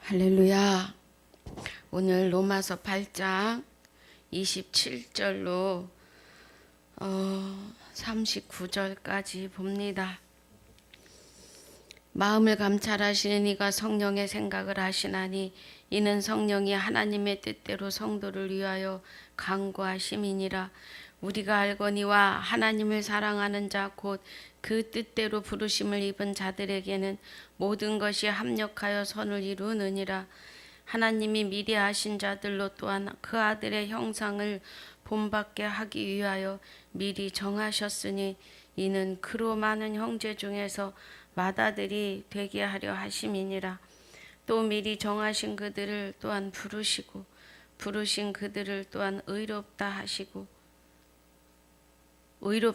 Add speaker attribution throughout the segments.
Speaker 1: 할렐루야. 오늘 로마서 8장 27절로 39절까지 봅니다. 마음을 감찰하시는 이가 성령의 생각을 하시나니 이는 성령이 하나님의 뜻대로 성도를 위하여 간구하심이니라. 우리가 알거니와 하나님을 사랑하는 자 곧 그 뜻대로 부르심을 입은 자들에게는 모든 것이 합력하여 선을 이루느니라. 하나님이 미리 아신 자들로 또한 그 아들의 형상을 본받게 하기 위하여 미리 정하셨으니 이는 그로 많은 형제 중에서 맏아들이 되게 하려 하심이니라. 또 미리 정하신 그들을 또한 부르시고 부르신 그들을 또한 의롭다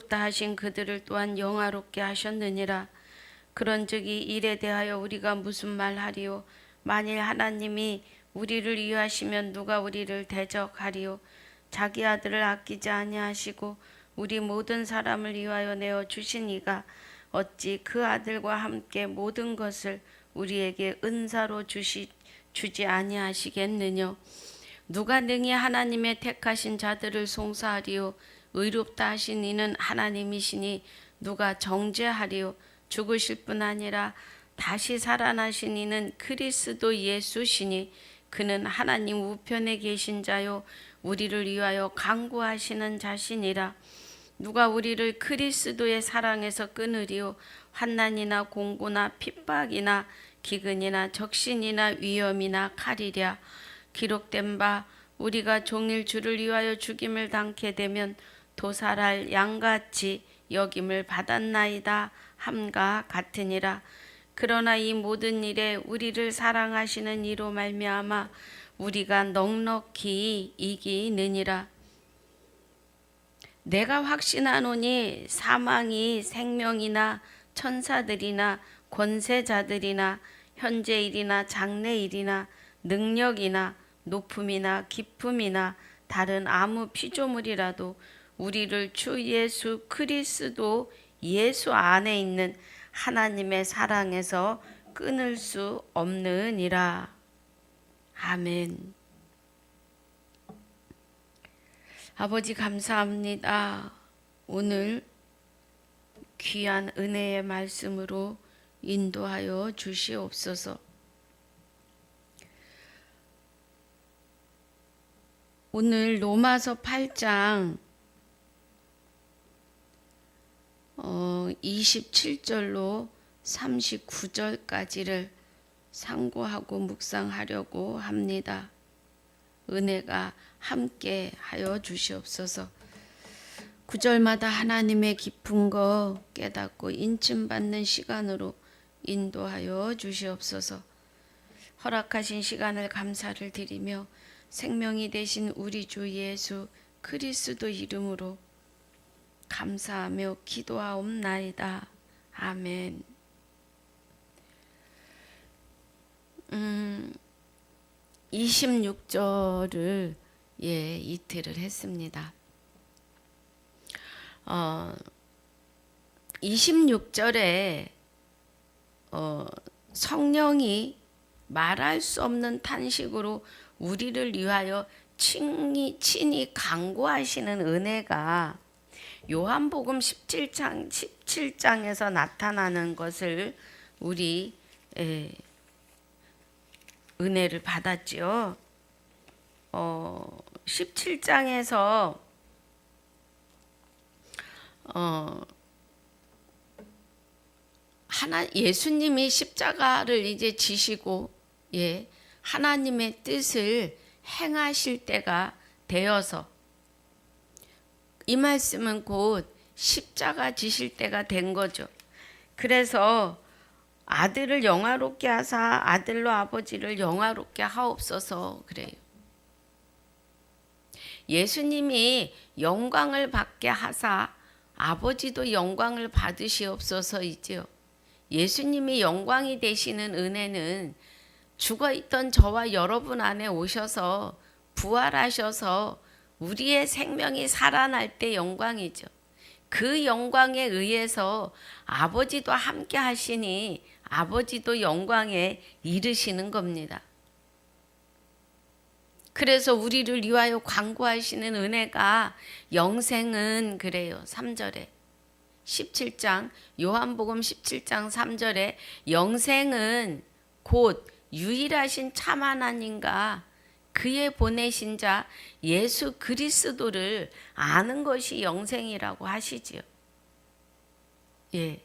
Speaker 1: 하신 그들을 또한 영화롭게 하셨느니라. 그런즉 이 일에 대하여 우리가 무슨 말하리요? 만일 하나님이 우리를 위하시면 누가 우리를 대적하리요? 자기 아들을 아끼지 아니하시고 우리 모든 사람을 위하여 내어 주신 이가 어찌 그 아들과 함께 모든 것을 우리에게 은사로 주지 아니하시겠느냐? 누가 능히 하나님의 택하신 자들을 송사하리요? 의롭다 하신 이는 하나님이시니 누가 정죄하리요? 죽으실 뿐 아니라 다시 살아나신 이는 그리스도 예수시니 그는 하나님 우편에 계신 자요 우리를 위하여 간구하시는 자시니라. 누가 우리를 그리스도의 사랑에서 끊으리요? 환난이나 공고나 핍박이나 기근이나 적신이나 위험이나 칼이랴. 기록된 바 우리가 종일 주를 위하여 죽임을 당케 되면 도살할 양같이 여김을 받았나이다 함과 같으니라. 그러나 이 모든 일에 우리를 사랑하시는 이로 말미암아 우리가 넉넉히 이기느니라. 내가 확신하노니 사망이 생명이나 천사들이나 권세자들이나 현재일이나 장래일이나 능력이나 높음이나 깊음이나 다른 아무 피조물이라도 우리를 주 예수 그리스도 예수 안에 있는 하나님의 사랑에서 끊을 수 없느니라. 아멘. 아버지 감사합니다. 오늘 귀한 은혜의 말씀으로 인도하여 주시옵소서. 오늘 로마서 8장 27절로 39절까지를 상고하고 묵상하려고 합니다. 은혜가 함께 하여 주시옵소서. 구절마다 하나님의 깊은 거 깨닫고 인침받는 시간으로 인도하여 주시옵소서. 허락하신 시간을 감사를 드리며 생명이 되신 우리 주 예수 그리스도 이름으로 감사하며 기도하옵나이다. 아멘. 26절을 이틀을 했습니다. 26절에 성령이 말할 수 없는 탄식으로 우리를 위하여 친히 간구하시는 은혜가 요한복음 17장에서 나타나는 것을 우리 은혜를 받았지요. 17장에서 예수님이 십자가를 이제 지시고 하나님의 뜻을 행하실 때가 되어서 이 말씀은 곧 십자가 지실 때가 된 거죠. 그래서 아들을 영화롭게 하사 아들로 아버지를 영화롭게 하옵소서 그래요. 예수님이 영광을 받게 하사 아버지도 영광을 받으시옵소서이지요. 예수님이 영광이 되시는 은혜는 죽어있던 저와 여러분 안에 오셔서 부활하셔서 우리의 생명이 살아날 때 영광이죠. 그 영광에 의해서 아버지도 함께 하시니 아버지도 영광에 이르시는 겁니다. 그래서 우리를 위하여 간구하시는 은혜가 영생은 그래요. 3절에 17장 요한복음 17장 3절에 영생은 곧 유일하신 참 하나님과 그의 보내신 자 예수 그리스도를 아는 것이 영생이라고 하시지요. 예.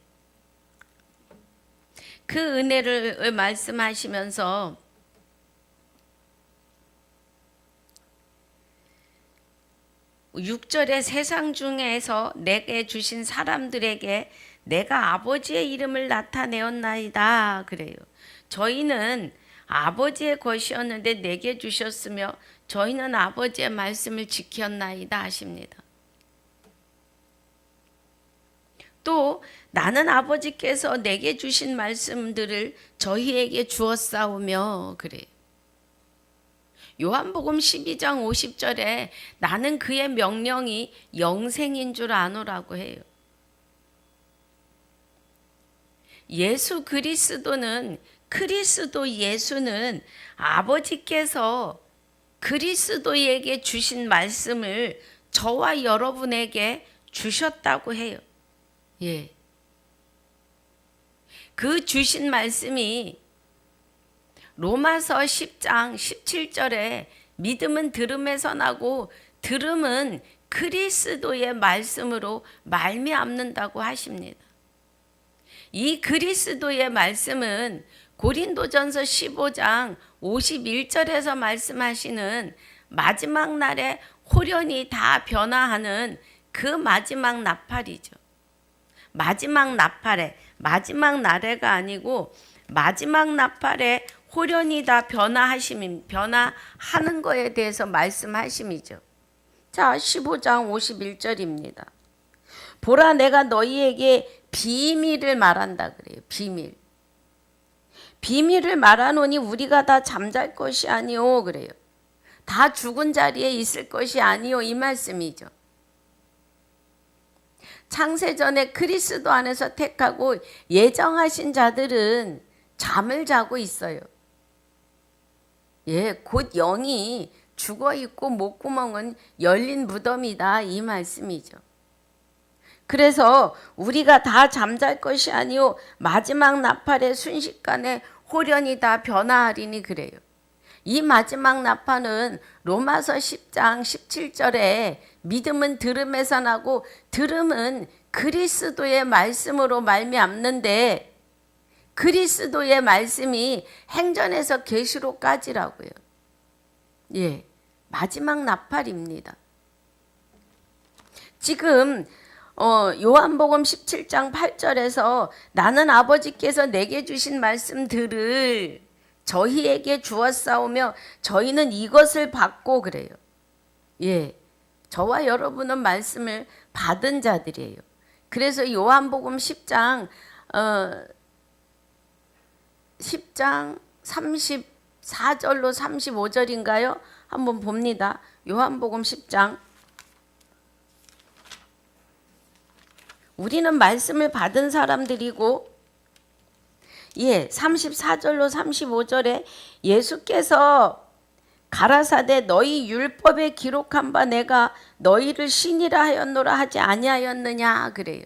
Speaker 1: 그 은혜를 말씀하시면서 6절에 세상 중에서 내게 주신 사람들에게 내가 아버지의 이름을 나타내었나이다 그래요. 저희는 아버지의 것이었는데 내게 주셨으며 저희는 아버지의 말씀을 지켰나이다 하십니다. 또 나는 아버지께서 내게 주신 말씀들을 저희에게 주었사오며 그래요. 요한복음 12장 50절에 나는 그의 명령이 영생인 줄 아노라고 해요. 예수 그리스도는 그리스도 예수는 아버지께서 그리스도에게 주신 말씀을 저와 여러분에게 주셨다고 해요. 예. 그 주신 말씀이 로마서 10장 17절에 믿음은 들음에서 나고 들음은 그리스도의 말씀으로 말미암는다고 하십니다. 이 그리스도의 말씀은 고린도전서 15장 51절에서 말씀하시는 마지막 날에 홀연히 다 변화하는 그 마지막 나팔이죠. 마지막 나팔에 마지막 날에가 아니고 마지막 나팔에 홀연히 다 변화하는 거에 대해서 말씀하심이죠. 자, 15장 51절입니다. 보라 내가 너희에게 비밀을 말한다 그래요. 비밀을 말하노니 우리가 다 잠잘 것이 아니오 그래요. 다 죽은 자리에 있을 것이 아니오 이 말씀이죠. 창세전에 그리스도 안에서 택하고 예정하신 자들은 잠을 자고 있어요. 예, 곧 영이 죽어 있고 목구멍은 열린 무덤이다 이 말씀이죠. 그래서 우리가 다 잠잘 것이 아니오 마지막 나팔의 순식간에 홀연히 다 변화하리니 그래요. 이 마지막 나팔은 로마서 10장 17절에 믿음은 들음에서 나고 들음은 그리스도의 말씀으로 말미암는데 그리스도의 말씀이 행전에서 계시록까지라고요. 예, 마지막 나팔입니다. 지금 요한복음 17장 8절에서 나는 아버지께서 내게 주신 말씀들을 저희에게 주었사오며 저희는 이것을 받고 그래요. 예, 저와 여러분은 말씀을 받은 자들이에요. 그래서 요한복음 10장 34절로 35절인가요? 한번 봅니다. 요한복음 10장. 우리는 말씀을 받은 사람들이고 34절로 35절에 예수께서 가라사대 너희 율법에 기록한 바 내가 너희를 신이라 하였노라 하지 아니하였느냐 그래요.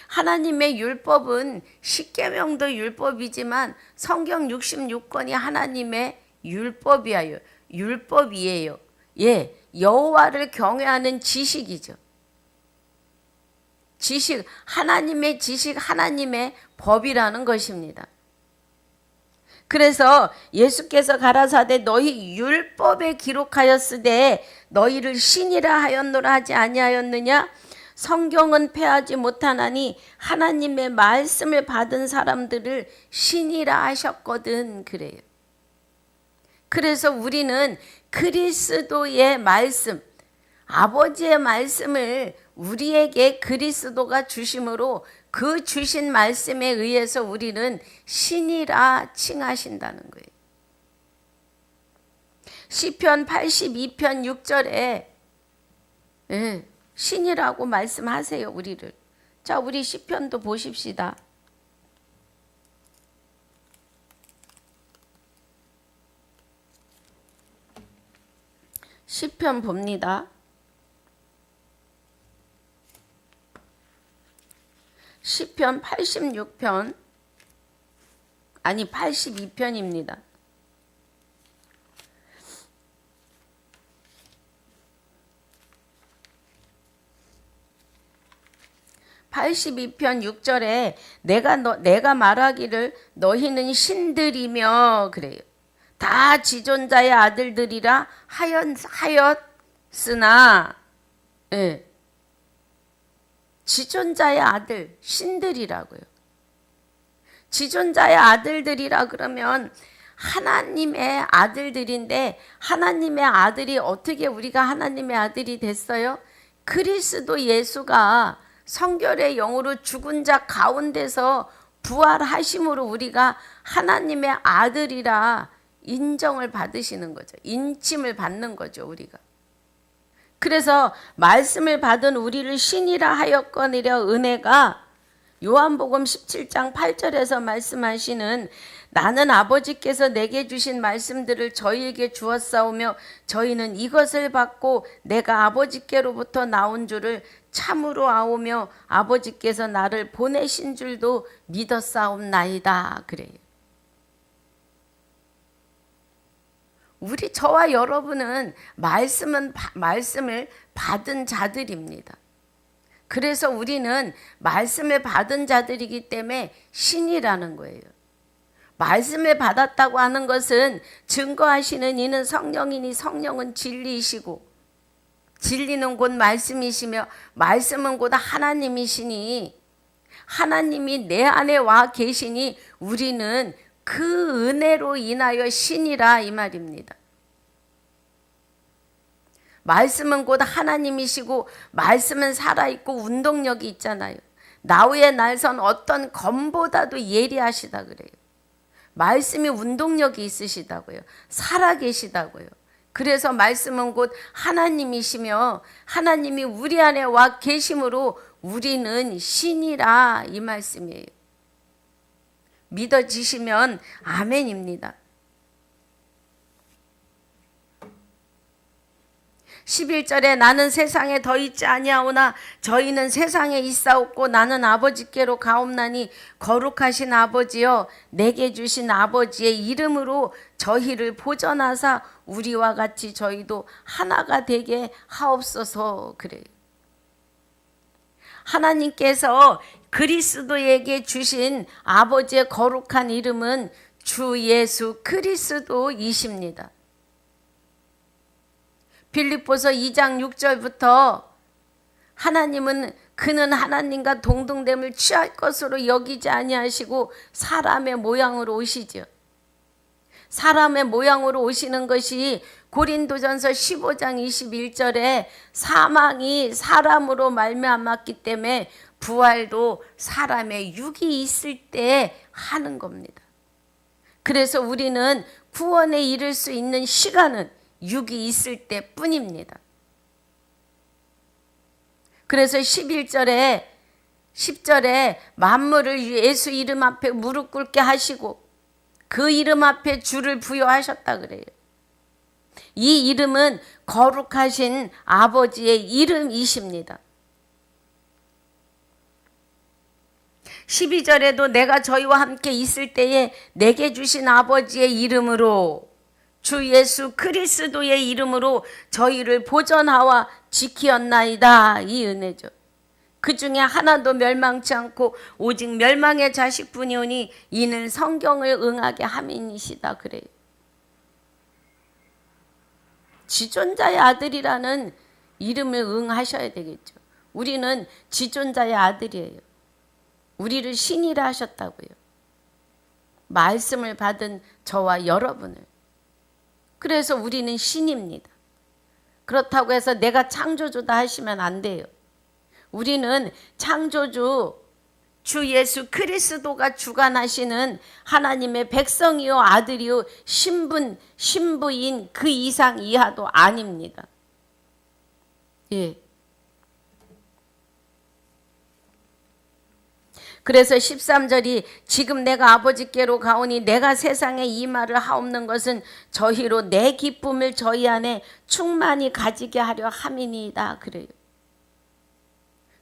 Speaker 1: 하나님의 율법은 십계명도 율법이지만 성경 66권이 하나님의 율법이에요. 예, 여호와를 경외하는 지식이죠. 지식, 하나님의 지식, 하나님의 법이라는 것입니다. 그래서 예수께서 가라사대 너희 율법에 기록하였으되 너희를 신이라 하였노라 하지 아니하였느냐? 성경은 패하지 못하나니 하나님의 말씀을 받은 사람들을 신이라 하셨거든 그래요. 그래서 우리는 그리스도의 말씀, 아버지의 말씀을 우리에게 그리스도가 주심으로 그 주신 말씀에 의해서 우리는 신이라 칭하신다는 거예요. 시편 82편 6절에 신이라고 말씀하세요 우리를. 자, 우리 시편도 보십시다. 시편 봅니다. 시편 86편, 아니 82편입니다. 82편 6절에 내가 말하기를 너희는 신들이며 그래요. 다 지존자의 아들들이라 하였으나, 예. 지존자의 아들, 신들이라고요. 지존자의 아들들이라 그러면 하나님의 아들들인데, 하나님의 아들이 어떻게 우리가 하나님의 아들이 됐어요? 그리스도 예수가 성결의 영으로 죽은 자 가운데서 부활하심으로 우리가 하나님의 아들이라 인정을 받으시는 거죠. 인침을 받는 거죠, 우리가. 그래서 말씀을 받은 우리를 신이라 하였거니와 은혜가 요한복음 17장 8절에서 말씀하시는 나는 아버지께서 내게 주신 말씀들을 저희에게 주었사오며 저희는 이것을 받고 내가 아버지께로부터 나온 줄을 참으로 아오며 아버지께서 나를 보내신 줄도 믿었사옵나이다. 그래요. 저와 여러분은 말씀을 받은 자들입니다. 그래서 우리는 말씀을 받은 자들이기 때문에 신이라는 거예요. 말씀을 받았다고 하는 것은 증거하시는 이는 성령이니 성령은 진리이시고 진리는 곧 말씀이시며 말씀은 곧 하나님이시니 하나님이 내 안에 와 계시니 우리는 그 은혜로 인하여 신이라 이 말입니다. 말씀은 곧 하나님이시고 말씀은 살아있고 운동력이 있잖아요. 나우의 날선 어떤 검보다도 예리하시다 그래요. 말씀이 운동력이 있으시다고요. 살아계시다고요. 그래서 말씀은 곧 하나님이시며 하나님이 우리 안에 와 계심으로 우리는 신이라 이 말씀이에요. 믿어지시면 아멘입니다. 11절에 나는 세상에 더 있지 아니하오나 저희는 세상에 있사옵고 나는 아버지께로 가옵나니 거룩하신 아버지여 내게 주신 아버지의 이름으로 저희를 보전하사 우리와 같이 저희도 하나가 되게 하옵소서 그래요. 하나님께서 그리스도에게 주신 아버지의 거룩한 이름은 주 예수 그리스도이십니다. 빌립보서 2장 6절부터 하나님은 그는 하나님과 동등됨을 취할 것으로 여기지 아니하시고 사람의 모양으로 오시죠. 사람의 모양으로 오시는 것이 고린도전서 15장 21절에 사망이 사람으로 말미암았기 때문에 부활도 사람의 육이 있을 때 하는 겁니다. 그래서 우리는 구원에 이를 수 있는 시간은 육이 있을 때 뿐입니다. 그래서 11절에 10절에 만물을 예수 이름 앞에 무릎 꿇게 하시고 그 이름 앞에 주를 부여하셨다 그래요. 이 이름은 거룩하신 아버지의 이름이십니다. 12절에도 내가 저희와 함께 있을 때에 내게 주신 아버지의 이름으로 주 예수 그리스도의 이름으로 저희를 보전하와 지키었나이다. 이 은혜죠. 그 중에 하나도 멸망치 않고 오직 멸망의 자식뿐이오니 이는 성경을 응하게 함이니시다 그래요. 지존자의 아들이라는 이름을 응하셔야 되겠죠. 우리는 지존자의 아들이에요. 우리를 신이라 하셨다고요. 말씀을 받은 저와 여러분을. 그래서 우리는 신입니다. 그렇다고 해서 내가 창조주다 하시면 안 돼요. 우리는 창조주 주 예수 그리스도가 주관하시는 하나님의 백성이요 아들이요 신부인 그 이상 이하도 아닙니다. 예. 그래서 13절이 지금 내가 아버지께로 가오니 내가 세상에 이 말을 하옵는 것은 저희로 내 기쁨을 저희 안에 충만히 가지게 하려 함이니이다 그래요.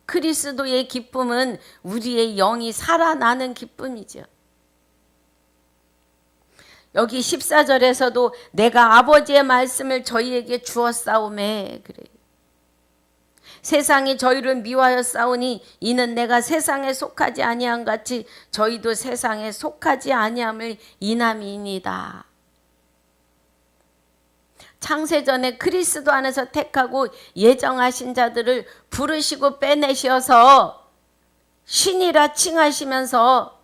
Speaker 1: 그리스도의 기쁨은 우리의 영이 살아나는 기쁨이죠. 여기 14절에서도 내가 아버지의 말씀을 저희에게 주었사오매 그래요. 세상이 저희를 미워하여 싸우니 이는 내가 세상에 속하지 아니함 같이 저희도 세상에 속하지 아니함을 인함이니이다. 창세전에 그리스도 안에서 택하고 예정하신 자들을 부르시고 빼내셔서 신이라 칭하시면서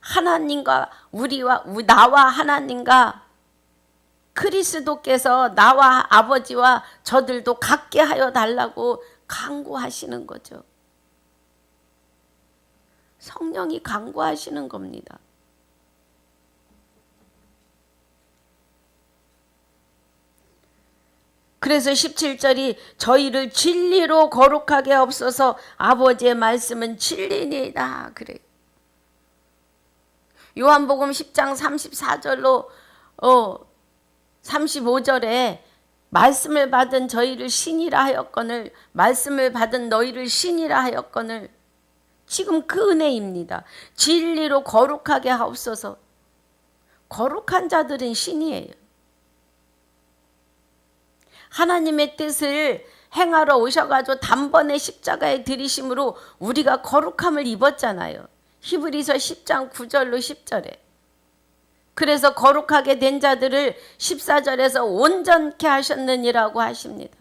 Speaker 1: 하나님과 나와 하나님과 그리스도께서 나와 아버지와 저들도 같게 하여 달라고 간구하시는 거죠. 성령이 간구하시는 겁니다. 그래서 17절이 저희를 진리로 거룩하게 하옵소서 아버지의 말씀은 진리니이다 그래요. 요한복음 10장 34절로 35절에 말씀을 받은 저희를 신이라 하였거늘 말씀을 받은 너희를 신이라 하였거늘 지금 그 은혜입니다. 진리로 거룩하게 하옵소서. 거룩한 자들은 신이에요. 하나님의 뜻을 행하러 오셔가지고 단번에 십자가에 들이심으로 우리가 거룩함을 입었잖아요. 히브리서 10장 9절로 10절에. 그래서 거룩하게 된 자들을 14절에서 온전케 하셨느니라고 하십니다.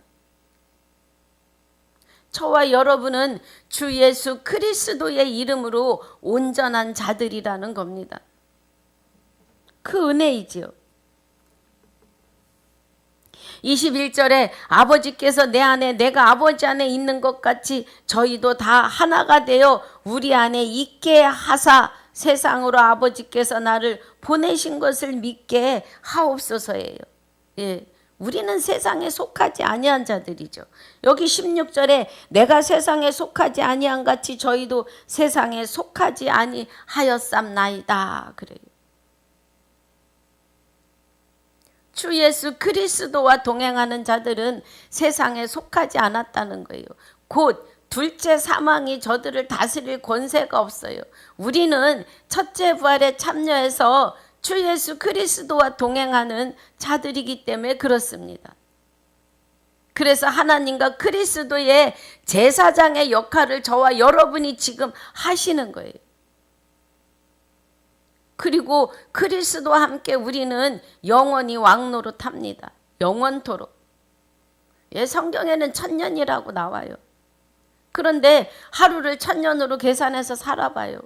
Speaker 1: 저와 여러분은 주 예수 그리스도의 이름으로 온전한 자들이라는 겁니다. 그 은혜이지요. 21절에 아버지께서 내 안에 내가 아버지 안에 있는 것 같이 저희도 다 하나가 되어 우리 안에 있게 하사 세상으로 아버지께서 나를 보내신 것을 믿게 하옵소서예요. 예, 우리는 세상에 속하지 아니한 자들이죠. 여기 16절에 내가 세상에 속하지 아니한 같이 저희도 세상에 속하지 아니하였삼나이다 그래요. 주 예수 그리스도와 동행하는 자들은 세상에 속하지 않았다는 거예요. 곧 둘째 사망이 저들을 다스릴 권세가 없어요. 우리는 첫째 부활에 참여해서 주 예수 그리스도와 동행하는 자들이기 때문에 그렇습니다. 그래서 하나님과 그리스도의 제사장의 역할을 저와 여러분이 지금 하시는 거예요. 그리고 그리스도와 함께 우리는 영원히 왕노릇합니다. 영원토록. 예, 성경에는 1000년이라고 나와요. 그런데 하루를 1000년으로 계산해서 살아봐요.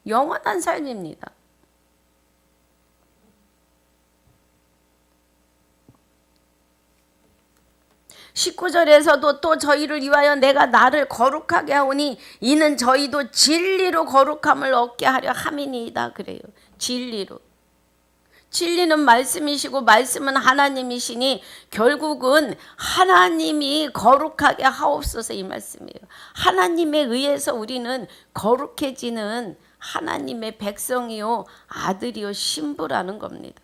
Speaker 1: 영원한 삶입니다. (19절에서도) 또 저희를 위하여 내가 나를 거룩하게 하오니 이는 저희도 진리로 거룩함을 얻게 하려 함이니이다 그래요. 진리로. 진리는 말씀이시고 말씀은 하나님이시니 결국은 하나님이 거룩하게 하옵소서 이 말씀이에요. 하나님에 의해서 우리는 거룩해지는 하나님의 백성이요 아들이요 신부라는 겁니다.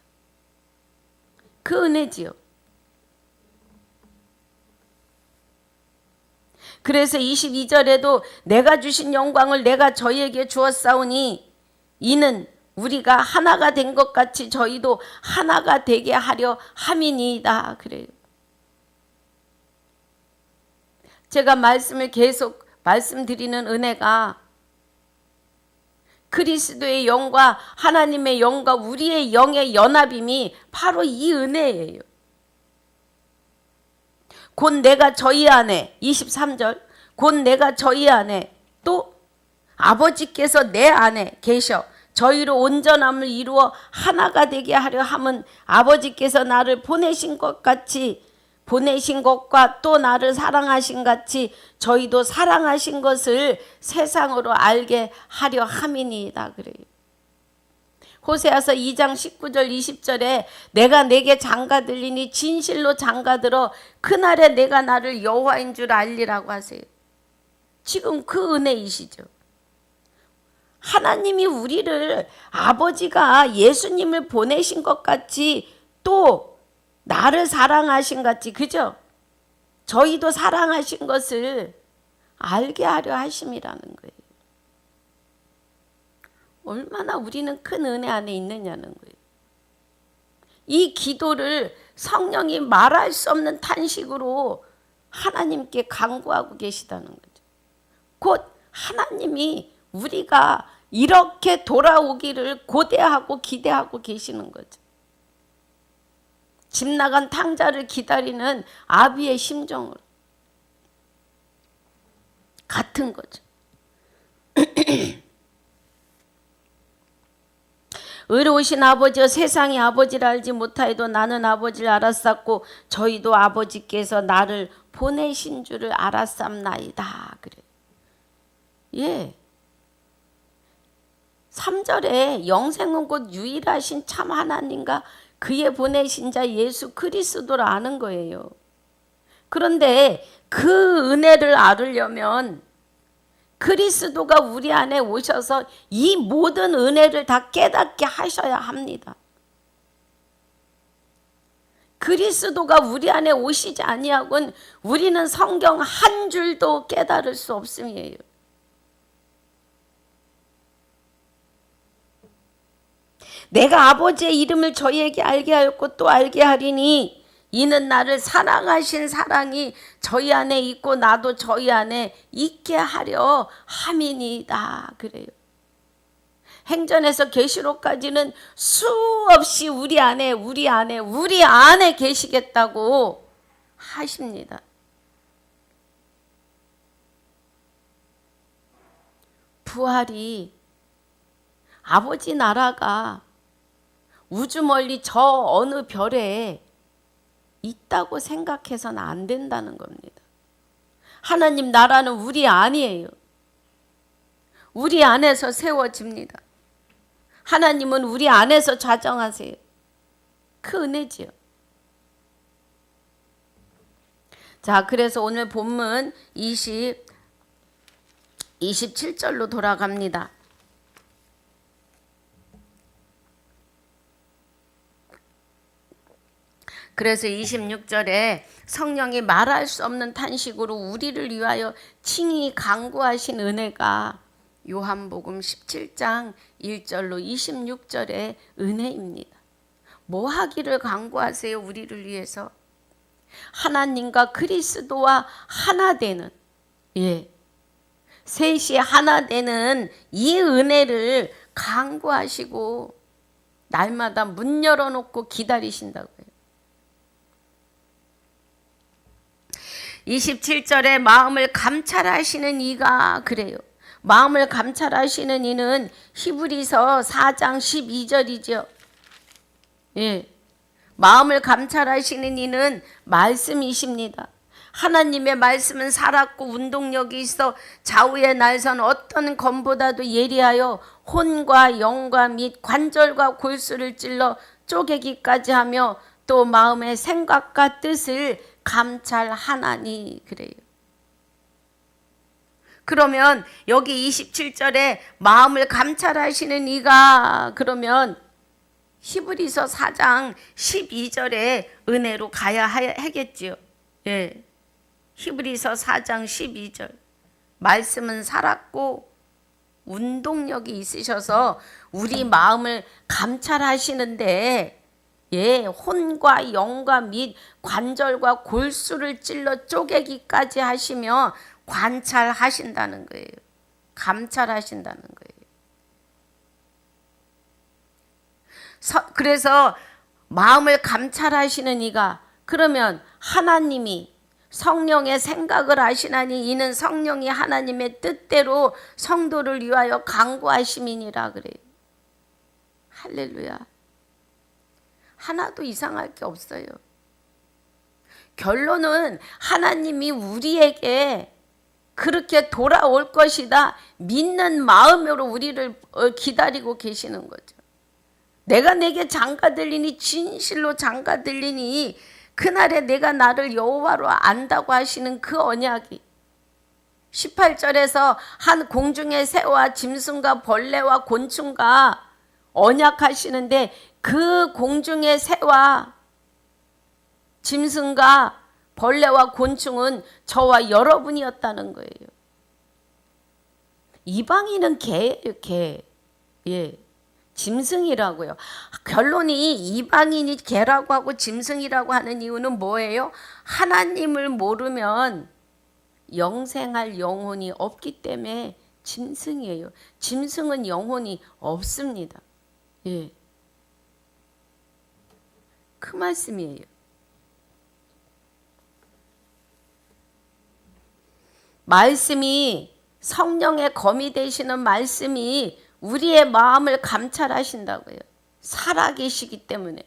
Speaker 1: 그 은혜지요. 그래서 22절에도 내가 주신 영광을 내가 저희에게 주었사오니 이는 우리가 하나가 된 것 같이 저희도 하나가 되게 하려 함이니이다 그래요. 제가 말씀을 계속 말씀드리는 은혜가 그리스도의 영과 하나님의 영과 우리의 영의 연합임이 바로 이 은혜예요. 곧 내가 저희 안에 23절 곧 내가 저희 안에 또 아버지께서 내 안에 계셔 저희로 온전함을 이루어 하나가 되게 하려 함은 아버지께서 나를 보내신 것 같이 보내신 것과 또 나를 사랑하신 같이 저희도 사랑하신 것을 세상으로 알게 하려 함이니이다 그래요. 호세아서 2장 19절 20절에 내가 내게 장가들리니 진실로 장가들어 그날에 내가 나를 여호와인 줄 알리라고 하세요. 지금 그 은혜이시죠. 하나님이 우리를 아버지가 예수님을 보내신 것 같이 또 나를 사랑하신 같이, 그죠? 저희도 사랑하신 것을 알게 하려 하심이라는 거예요. 얼마나 우리는 큰 은혜 안에 있느냐는 거예요. 이 기도를 성령이 말할 수 없는 탄식으로 하나님께 간구하고 계시다는 거죠. 곧 하나님이 우리가 이렇게 돌아오기를 고대하고 기대하고 계시는 거죠. 집 나간 탕자를 기다리는 아비의 심정으로 같은 거죠. 의로우신 아버지여, 세상이 아버지를 알지 못하여도 나는 아버지를 알았었고 저희도 아버지께서 나를 보내신 줄을 알았삼나이다. 그래. 예. 3절에 영생은 곧 유일하신 참 하나님과 그의 보내신 자 예수 그리스도를 아는 거예요. 그런데 그 은혜를 알으려면 그리스도가 우리 안에 오셔서 이 모든 은혜를 다 깨닫게 하셔야 합니다. 그리스도가 우리 안에 오시지 아니하고는 우리는 성경 한 줄도 깨달을 수 없음이에요. 내가 아버지의 이름을 저희에게 알게 하였고 또 알게 하리니 이는 나를 사랑하신 사랑이 저희 안에 있고 나도 저희 안에 있게 하려 함이니이다. 그래요. 행전에서 계시록까지는 수없이 우리 안에 계시겠다고 하십니다. 부활이 아버지 나라가 우주 멀리 저 어느 별에 있다고 생각해서는 안 된다는 겁니다. 하나님 나라는 우리 안이에요. 우리 안에서 세워집니다. 하나님은 우리 안에서 좌정하세요. 그 은혜지요. 자, 그래서 오늘 본문 27절로 돌아갑니다. 그래서 26절에 성령이 말할 수 없는 탄식으로 우리를 위하여 칭히 간구하신 은혜가 요한복음 17장 1절로 26절의 은혜입니다. 뭐 하기를 간구하세요? 우리를 위해서 하나님과 그리스도와 하나 되는, 셋이 하나 되는 이 은혜를 간구하시고 날마다 문 열어놓고 기다리신다고요. 27절에 마음을 감찰하시는 이가, 그래요. 마음을 감찰하시는 이는 히브리서 4장 12절이죠. 마음을 감찰하시는 이는 말씀이십니다. 하나님의 말씀은 살았고 운동력이 있어 좌우의 날선 어떤 검보다도 예리하여 혼과 영과 및 관절과 골수를 찔러 쪼개기까지 하며 또 마음의 생각과 뜻을 감찰하나니. 그래요. 그러면 여기 27절에 마음을 감찰하시는 이가, 그러면 히브리서 4장 12절에 은혜로 가야 하겠지요. 히브리서 4장 12절. 말씀은 살았고 운동력이 있으셔서 우리 마음을 감찰하시는데, 혼과 영과 및 관절과 골수를 찔러 쪼개기까지 하시며 관찰하신다는 거예요. 감찰하신다는 거예요. 그래서 마음을 감찰하시는 이가, 그러면 하나님이 성령의 생각을 하시나니 이는 성령이 하나님의 뜻대로 성도를 위하여 간구하심이니라. 그래요. 할렐루야. 하나도 이상할 게 없어요. 결론은 하나님이 우리에게 그렇게 돌아올 것이다 믿는 마음으로 우리를 기다리고 계시는 거죠. 내가 내게 장가들리니 진실로 장가들리니 그날에 내가 나를 여호와로 안다고 하시는 그 언약이, 18절에서 한 공중의 새와 짐승과 벌레와 곤충과 언약하시는데 그 공중의 새와 짐승과 벌레와 곤충은 저와 여러분이었다는 거예요. 이방인은 개예요, 개. 예. 짐승이라고요. 결론이 이방인이 개라고 하고 짐승이라고 하는 이유는 뭐예요? 하나님을 모르면 영생할 영혼이 없기 때문에 짐승이에요. 짐승은 영혼이 없습니다. 예. 그 말씀이에요. 말씀이 성령의 검이 되시는 말씀이 우리의 마음을 감찰하신다고요. 살아계시기 때문에.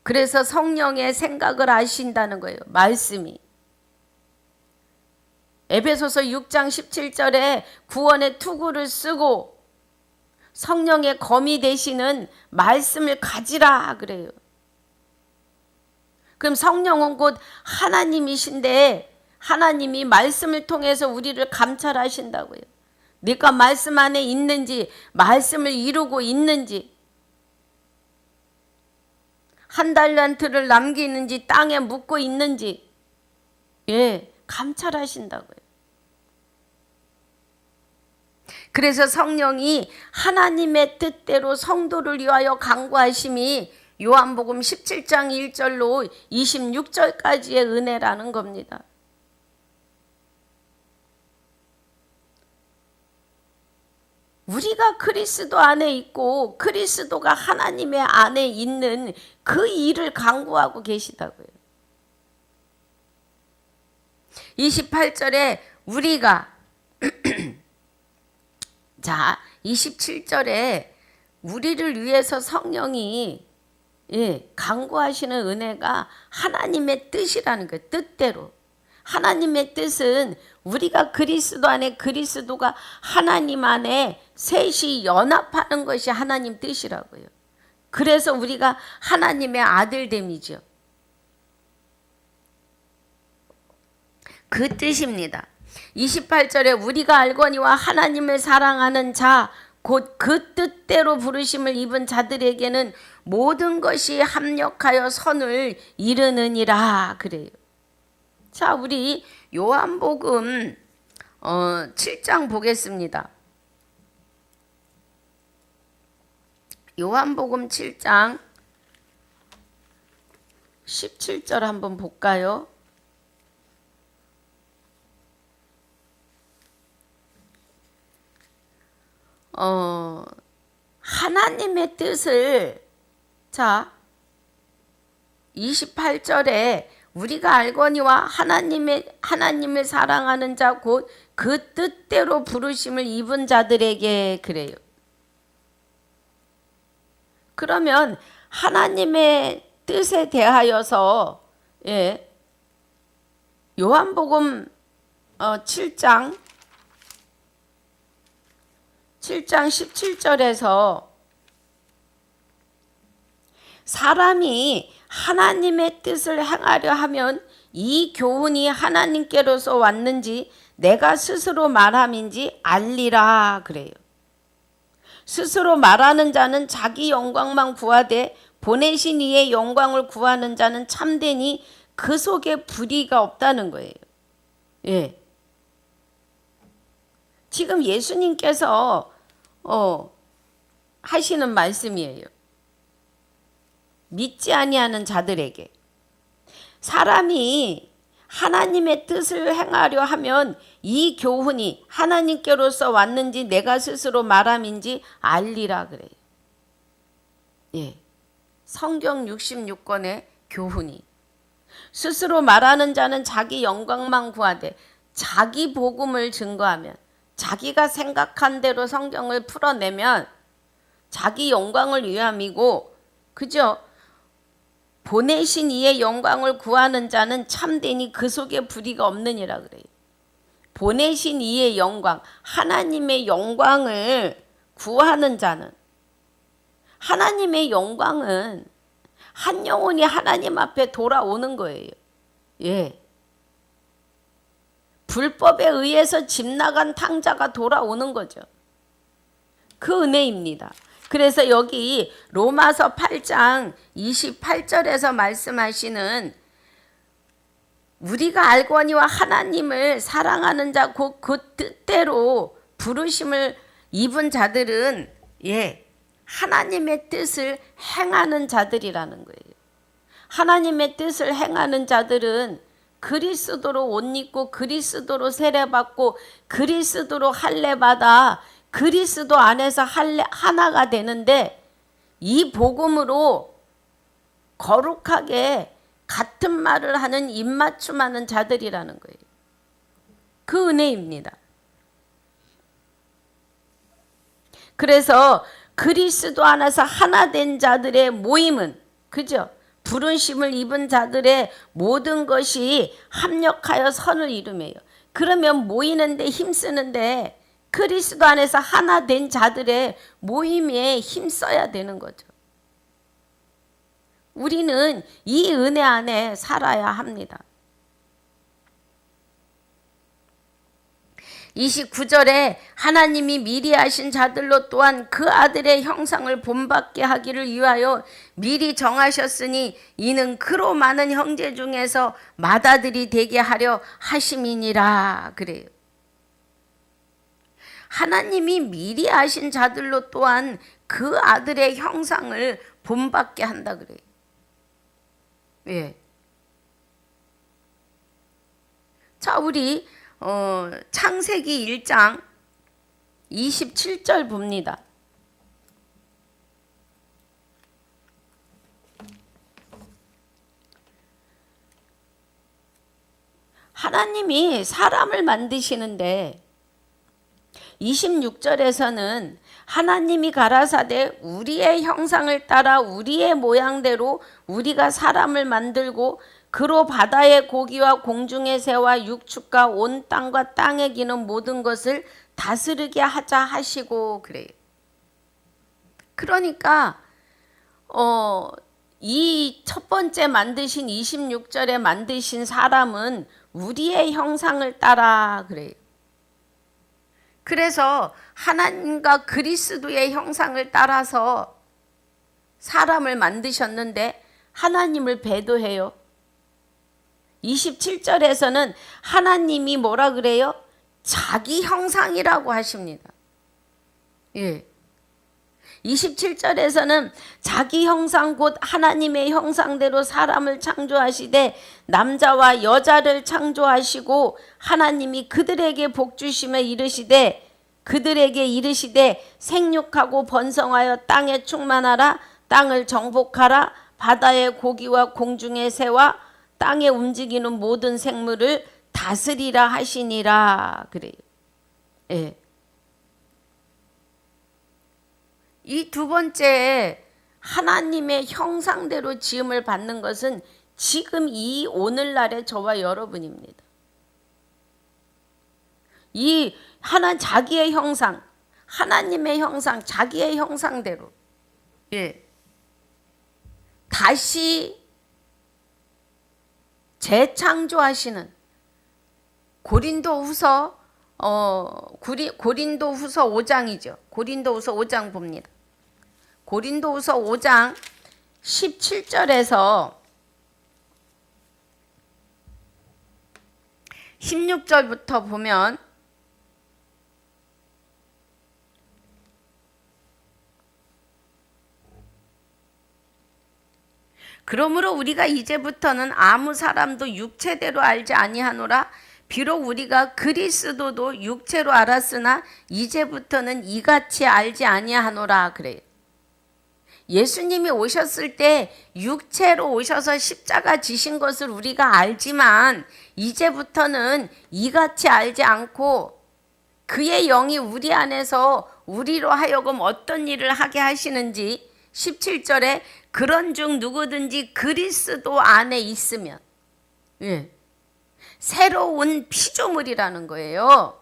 Speaker 1: 그래서 성령의 생각을 아신다는 거예요. 말씀이. 에베소서 6장 17절에 구원의 투구를 쓰고 성령의 검이 되시는 말씀을 가지라 그래요. 그럼 성령은 곧 하나님이신데 하나님이 말씀을 통해서 우리를 감찰하신다고요. 네가 말씀 안에 있는지, 말씀을 이루고 있는지, 한 달란트를 남기는지, 땅에 묻고 있는지, 예, 감찰하신다고요. 그래서 성령이 하나님의 뜻대로 성도를 위하여 간구하심이 요한복음 17장 1절로 26절까지의 은혜라는 겁니다. 우리가 그리스도 안에 있고 그리스도가 하나님의 안에 있는 그 일을 간구하고 계시다고요. 28절에 우리가 자 27절에 우리를 위해서 성령이 간구하시는 은혜가 하나님의 뜻이라는 거예요. 뜻대로. 하나님의 뜻은 우리가 그리스도 안에 그리스도가 하나님 안에 셋이 연합하는 것이 하나님 뜻이라고요. 그래서 우리가 하나님의 아들됨이죠. 그 뜻입니다. 28절에 우리가 알거니와 하나님을 사랑하는 자 곧 그 뜻대로 부르심을 입은 자들에게는 모든 것이 합력하여 선을 이루느니라 그래요. 자, 우리 요한복음 7장 보겠습니다. 요한복음 7장 17절 한번 볼까요? 하나님의 뜻을 자 28절에 우리가 알거니와 하나님을 사랑하는 자 곧 그 뜻대로 부르심을 입은 자들에게 그래요. 그러면 하나님의 뜻에 대하여서 요한복음 7장 17절에서 사람이 하나님의 뜻을 행하려 하면 이 교훈이 하나님께로서 왔는지 내가 스스로 말함인지 알리라 그래요. 스스로 말하는 자는 자기 영광만 구하되 보내신 이의 영광을 구하는 자는 참되니 그 속에 불의가 없다는 거예요. 예. 지금 예수님께서 하시는 말씀이에요. 믿지 아니하는 자들에게 사람이 하나님의 뜻을 행하려 하면 이 교훈이 하나님께로서 왔는지 내가 스스로 말함인지 알리라 그래요. 예. 성경 66권의 교훈이 스스로 말하는 자는 자기 영광만 구하되 자기 복음을 증거하면 자기가 생각한 대로 성경을 풀어내면 자기 영광을 위함이고 그죠? 보내신 이의 영광을 구하는 자는 참되니 그 속에 불의가 없느니라 그래요. 보내신 이의 영광, 하나님의 영광을 구하는 자는 하나님의 영광은 한 영혼이 하나님 앞에 돌아오는 거예요. 예. 불법에 의해서 집 나간 탕자가 돌아오는 거죠. 그 은혜입니다. 그래서 여기 로마서 8장 28절에서 말씀하시는 우리가 알거니와 하나님을 사랑하는 자 곧 그 뜻대로 부르심을 입은 자들은 하나님의 뜻을 행하는 자들이라는 거예요. 하나님의 뜻을 행하는 자들은 그리스도로 옷 입고 그리스도로 세례받고 그리스도로 할례받아 그리스도 안에서 하나가 되는데 이 복음으로 거룩하게 같은 말을 하는 입맞춤하는 자들이라는 거예요. 그 은혜입니다. 그래서 그리스도 안에서 하나 된 자들의 모임은 그죠? 부르심을 입은 자들의 모든 것이 합력하여 선을 이루며요. 그러면 모이는데 힘쓰는데 그리스도 안에서 하나 된 자들의 모임에 힘써야 되는 거죠. 우리는 이 은혜 안에 살아야 합니다. 29절에 하나님이 미리 하신 자들로 또한 그 아들의 형상을 본받게 하기를 위하여 미리 정하셨으니 이는 그로 많은 형제 중에서 맏아들이 되게 하려 하심이니라 그래요. 하나님이 미리 하신 자들로 또한 그 아들의 형상을 본받게 한다 그래요. 예. 자, 우리 창세기 1장 27절 봅니다. 하나님이 사람을 만드시는데 26절에서는 하나님이 가라사대 우리의 형상을 따라 우리의 모양대로 우리가 사람을 만들고 그로 바다의 고기와 공중의 새와 육축과 온 땅과 땅에 기는 모든 것을 다스리게 하자 하시고 그래요. 그러니까 이 첫 번째 만드신 26절에 만드신 사람은 우리의 형상을 따라 그래요. 그래서 하나님과 그리스도의 형상을 따라서 사람을 만드셨는데 하나님을 배도해요. 27절에서는 하나님이 뭐라 그래요? 자기 형상이라고 하십니다. 예. 27절에서는 자기 형상 곧 하나님의 형상대로 사람을 창조하시되 남자와 여자를 창조하시고 하나님이 그들에게 복주시며 그들에게 이르시되 생육하고 번성하여 땅에 충만하라 땅을 정복하라 바다의 고기와 공중의 새와 땅에 움직이는 모든 생물을 다스리라 하시니라 그래요. 예. 이 두 번째 하나님의 형상대로 지음을 받는 것은 지금 이 오늘날의 저와 여러분입니다. 이 자기의 형상, 하나님의 형상, 자기의 형상대로 다시 재창조하시는 고린도후서 5장이죠. 고린도후서 5장 봅니다. 고린도후서 5장 17절에서 16절부터 보면 그러므로 우리가 이제부터는 아무 사람도 육체대로 알지 아니하노라. 비록 우리가 그리스도도 육체로 알았으나 이제부터는 이같이 알지 아니하노라 그래요. 예수님이 오셨을 때 육체로 오셔서 십자가 지신 것을 우리가 알지만 이제부터는 이같이 알지 않고 그의 영이 우리 안에서 우리로 하여금 어떤 일을 하게 하시는지 17절에 그런 중 누구든지 그리스도 안에 있으면 새로운 피조물이라는 거예요.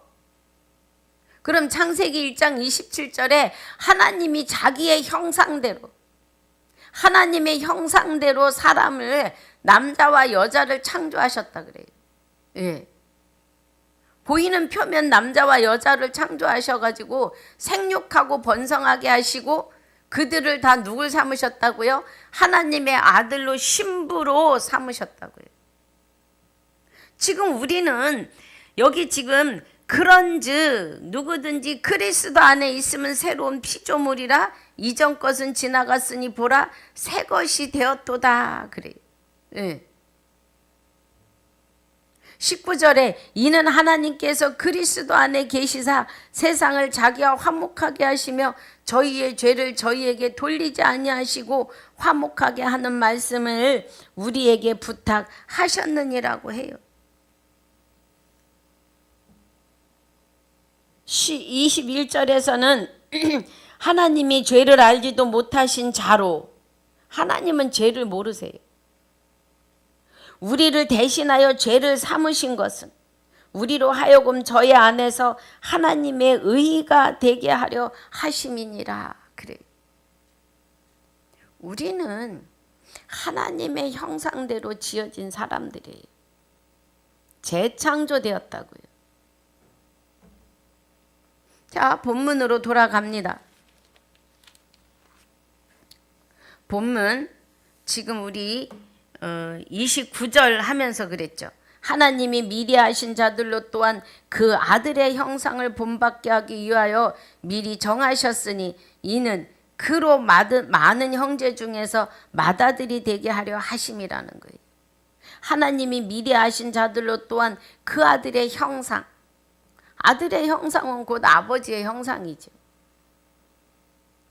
Speaker 1: 그럼 창세기 1장 27절에 하나님이 자기의 형상대로 하나님의 형상대로 사람을 남자와 여자를 창조하셨다 그래요. 보이는 표면 남자와 여자를 창조하셔가지고 생육하고 번성하게 하시고 그들을 다 누굴 삼으셨다고요? 하나님의 아들로 신부로 삼으셨다고요. 지금 우리는 여기 지금 그런즉 누구든지 그리스도 안에 있으면 새로운 피조물이라 이전 것은 지나갔으니 보라 새 것이 되었도다 그래요. 네. 19절에 이는 하나님께서 그리스도 안에 계시사 세상을 자기와 화목하게 하시며 저희의 죄를 저희에게 돌리지 아니하시고 화목하게 하는 말씀을 우리에게 부탁하셨느니라고 해요. 21절에서는 하나님이 죄를 알지도 못하신 자로, 하나님은 죄를 모르세요. 우리를 대신하여 죄를 삼으신 것은 우리로 하여금 저희 안에서 하나님의 의가 되게 하려 하심이니라 그래요. 우리는 하나님의 형상대로 지어진 사람들이에요. 재창조되었다고요. 자, 본문으로 돌아갑니다. 본문 지금 우리 29절 하면서 그랬죠. 하나님이 미리 하신 자들로 또한 그 아들의 형상을 본받게 하기 위하여 미리 정하셨으니 이는 그로 많은 형제 중에서 맏아들이 되게 하려 하심이라는 거예요. 하나님이 미리 하신 자들로 또한 그 아들의 형상, 아들의 형상은 곧 아버지의 형상이죠.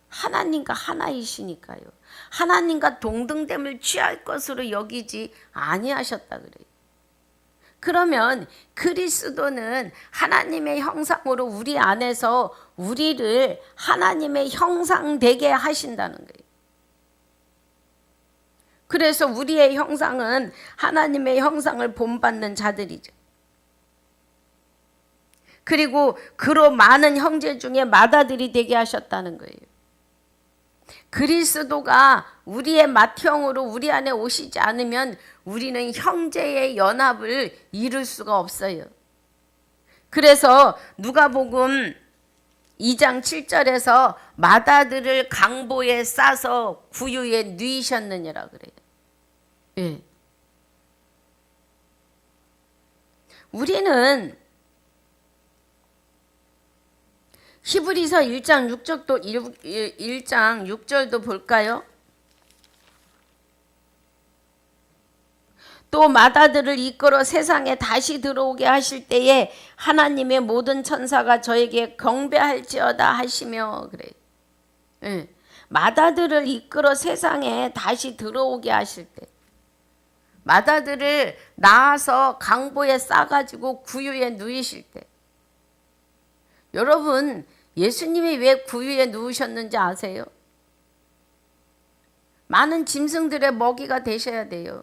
Speaker 1: 하나님과 하나이시니까요. 하나님과 동등됨을 취할 것으로 여기지 아니하셨다 그래요. 그러면 그리스도는 하나님의 형상으로 우리 안에서 우리를 하나님의 형상 되게 하신다는 거예요. 그래서 우리의 형상은 하나님의 형상을 본받는 자들이죠. 그리고 그로 많은 형제 중에 맏아들이 되게 하셨다는 거예요. 그리스도가 우리의 맏형으로 우리 안에 오시지 않으면 우리는 형제의 연합을 이룰 수가 없어요. 그래서 누가복음 2장 7절에서 맏아들을 강보에 싸서 구유에 누이셨느니라 그래요. 예. 우리는 히브리서 1장 6절도 볼까요? 또 맏아들을 이끌어 세상에 다시 들어오게 하실 때에 하나님의 모든 천사가 저에게 경배할지어다 하시며 그래요. 네. 맏아들을 이끌어 세상에 다시 들어오게 하실 때 맏아들을 낳아서 강보에 싸가지고 구유에 누이실 때 여러분 예수님이 왜 구유에 누우셨는지 아세요? 많은 짐승들의 먹이가 되셔야 돼요.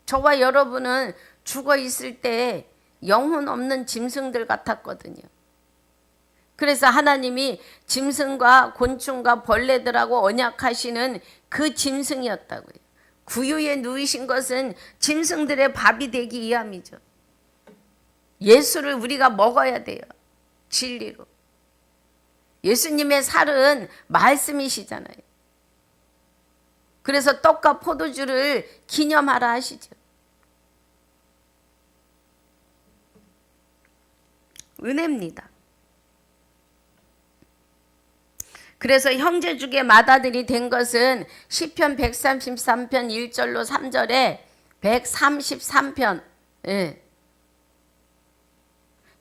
Speaker 1: 저와 여러분은 죽어 있을 때 영혼 없는 짐승들 같았거든요. 그래서 하나님이 짐승과 곤충과 벌레들하고 언약하시는 그 짐승이었다고요. 구유에 누이신 것은 짐승들의 밥이 되기 위함이죠. 예수를 우리가 먹어야 돼요. 진리로. 예수님의 살은 말씀이시잖아요. 그래서 떡과 포도주를 기념하라 하시죠. 은혜입니다. 그래서 형제 중에 맏아들이 된 것은 시편 133편 1절로 3절에 133편 예.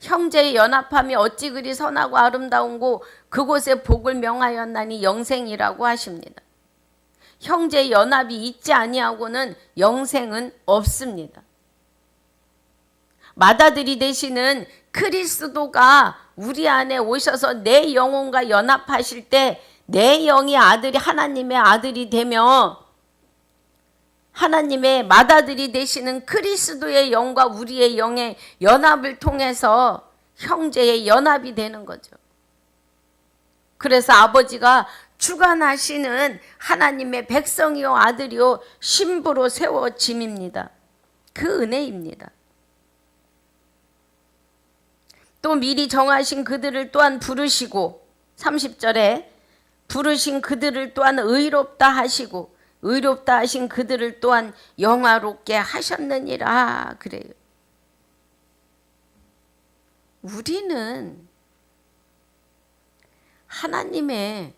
Speaker 1: 형제의 연합함이 어찌 그리 선하고 아름다운고 그곳에 복을 명하였나니 영생이라고 하십니다. 형제의 연합이 있지 아니하고는 영생은 없습니다. 맏아들이 되시는 그리스도가 우리 안에 오셔서 내 영혼과 연합하실 때 내 영이 아들이 하나님의 아들이 되며 하나님의 맏아들이 되시는 그리스도의 영과 우리의 영의 연합을 통해서 형제의 연합이 되는 거죠. 그래서 아버지가 주관하시는 하나님의 백성이요 아들이요 신부로 세워짐입니다. 그 은혜입니다. 또 미리 정하신 그들을 또한 부르시고 30절에 부르신 그들을 또한 의롭다 하시고 의롭다 하신 그들을 또한 영화롭게 하셨느니라 그래요. 우리는 하나님의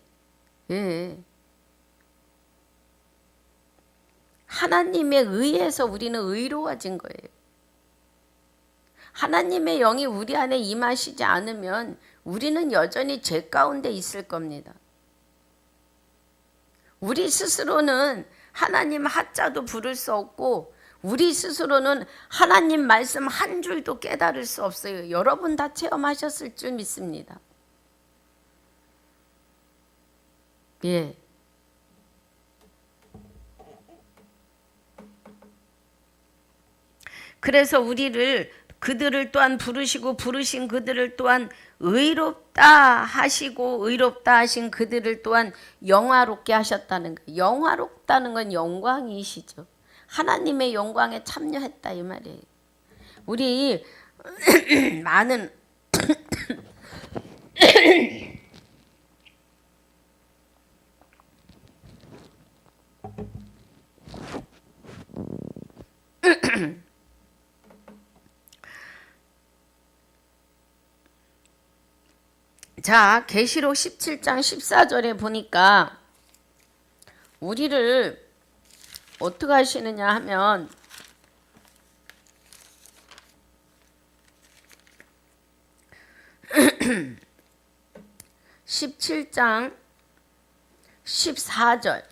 Speaker 1: 하나님에 의해서 우리는 의로워진 거예요. 하나님의 영이 우리 안에 임하시지 않으면 우리는 여전히 죄 가운데 있을 겁니다. 우리 스스로는 하나님 하자도 부를 수 없고 우리 스스로는 하나님 말씀 한 줄도 깨달을 수 없어요. 여러분 다 체험하셨을 줄 믿습니다. 예. 그래서 그들을 또한 부르시고 부르신 그들을 또한 의롭다 하시고 의롭다 하신 그들을 또한 영화롭게 하셨다는 거예요. 영화롭다는 건 영광이시죠. 하나님의 영광에 참여했다 이 말이에요. 우리 많은 자, 계시록 17장 14절에 보니까 우리를 어떻게 하시느냐 하면 17장 14절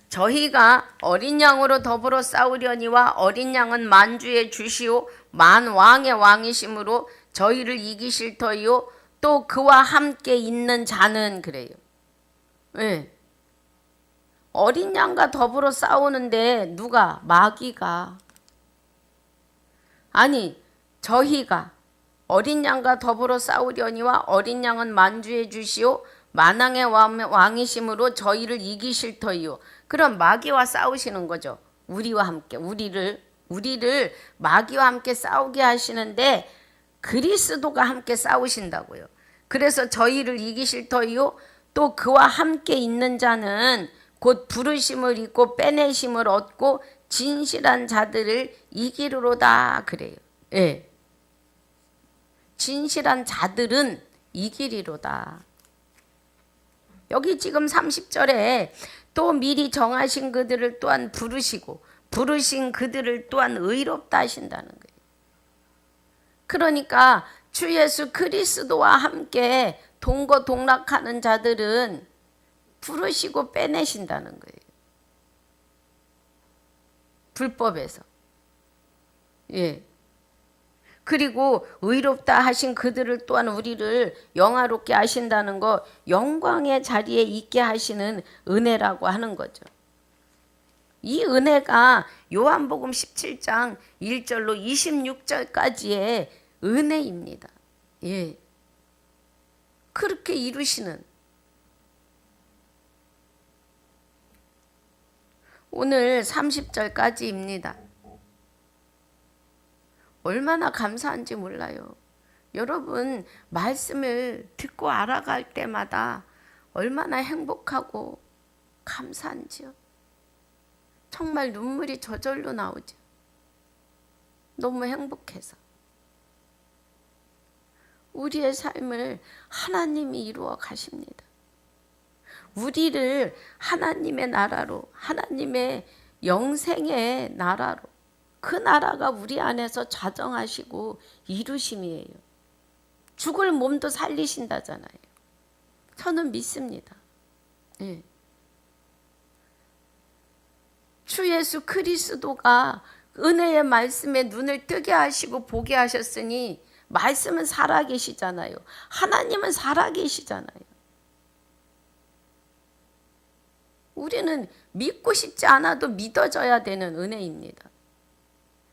Speaker 1: 저희가 어린 양으로 더불어 싸우려니와 어린 양은 만주의 주시오 만왕의 왕이심으로 저희를 이기실 터이요 또 그와 함께 있는 자는 그래요. 네. 어린 양과 더불어 싸우는데 누가? 마귀가. 아니 저희가 어린 양과 더불어 싸우려니와 어린 양은 만주의 주시오 만왕의 왕이심으로 저희를 이기실 터이요. 그럼 마귀와 싸우시는 거죠. 우리와 함께 우리를 마귀와 함께 싸우게 하시는데 그리스도가 함께 싸우신다고요. 그래서 저희를 이기실 터이요 또 그와 함께 있는 자는 곧 부르심을 입고 빼내심을 얻고 진실한 자들을 이기리로다 그래요. 예. 진실한 자들은 이기리로다. 여기 지금 30절에 또 미리 정하신 그들을 또한 부르시고 부르신 그들을 또한 의롭다 하신다는 거예요. 그러니까 주 예수 그리스도와 함께 동거동락하는 자들은 부르시고 빼내신다는 거예요. 불법에서. 예. 그리고 의롭다 하신 그들을 또한 우리를 영화롭게 하신다는 거 영광의 자리에 있게 하시는 은혜라고 하는 거죠. 이 은혜가 요한복음 17장 1절로 26절까지의 은혜입니다. 예. 그렇게 이루시는 오늘 30절까지입니다. 얼마나 감사한지 몰라요. 여러분 말씀을 듣고 알아갈 때마다 얼마나 행복하고 감사한지요. 정말 눈물이 저절로 나오죠. 너무 행복해서. 우리의 삶을 하나님이 이루어 가십니다. 우리를 하나님의 나라로, 하나님의 영생의 나라로, 그 나라가 우리 안에서 자정하시고 이루심이에요. 죽을 몸도 살리신다잖아요. 저는 믿습니다. 예. 주 예수 그리스도가 은혜의 말씀에 눈을 뜨게 하시고 보게 하셨으니 말씀은 살아계시잖아요. 하나님은 살아계시잖아요. 우리는 믿고 싶지 않아도 믿어져야 되는 은혜입니다.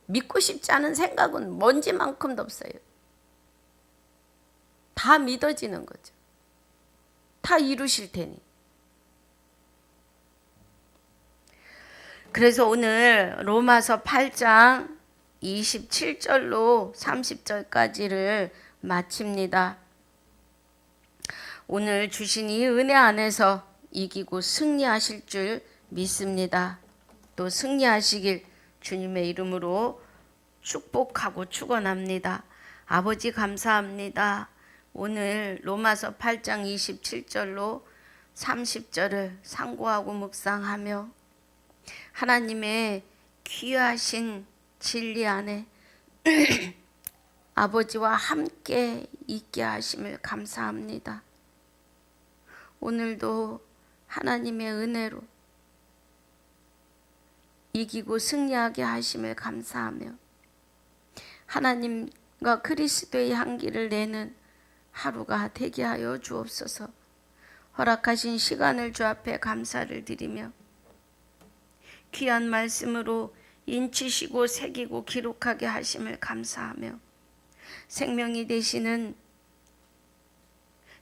Speaker 1: 믿고 싶지 않은 생각은 먼지만큼도 없어요. 다 믿어지는 거죠. 다 이루실 테니. 그래서 오늘 로마서 8장 27절로 30절까지를 마칩니다. 오늘 주신 이 은혜 안에서 이기고 승리하실 줄 믿습니다. 또 승리하시길 주님의 이름으로 축복하고 축원합니다. 아버지 감사합니다. 오늘 로마서 8장 27절로 30절을 상고하고 묵상하며 하나님의 귀하신 진리 안에 아버지와 함께 있게 하심을 감사합니다. 오늘도 하나님의 은혜로 이기고 승리하게 하심을 감사하며 하나님과 그리스도의 향기를 내는 하루가 되게 하여 주옵소서. 허락하신 시간을 주 앞에 감사를 드리며 귀한 말씀으로 인치시고 새기고 기록하게 하심을 감사하며 생명이 되시는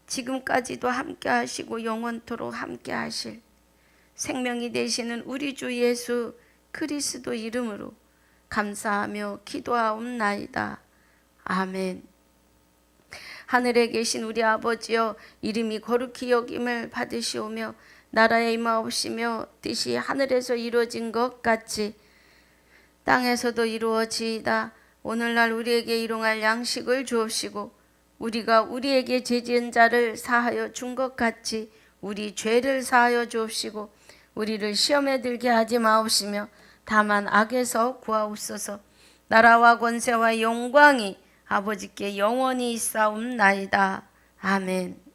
Speaker 1: 지금까지도 함께 하시고 영원토록 함께 하실 생명이 되시는 우리 주 예수 그리스도 이름으로 감사하며 기도하옵나이다. 아멘. 하늘에 계신 우리 아버지여, 이름이 거룩히 여김을 받으시오며 나라에 임하옵시며 뜻이 하늘에서 이루어진 것 같이 땅에서도 이루어지이다. 오늘날 우리에게 일용할 양식을 주옵시고 우리가 우리에게 죄지은 자를 사하여 준 것 같이 우리 죄를 사하여 주옵시고 우리를 시험에 들게 하지 마옵시며 다만 악에서 구하옵소서. 나라와 권세와 영광이 아버지께 영원히 있사옵나이다. 아멘.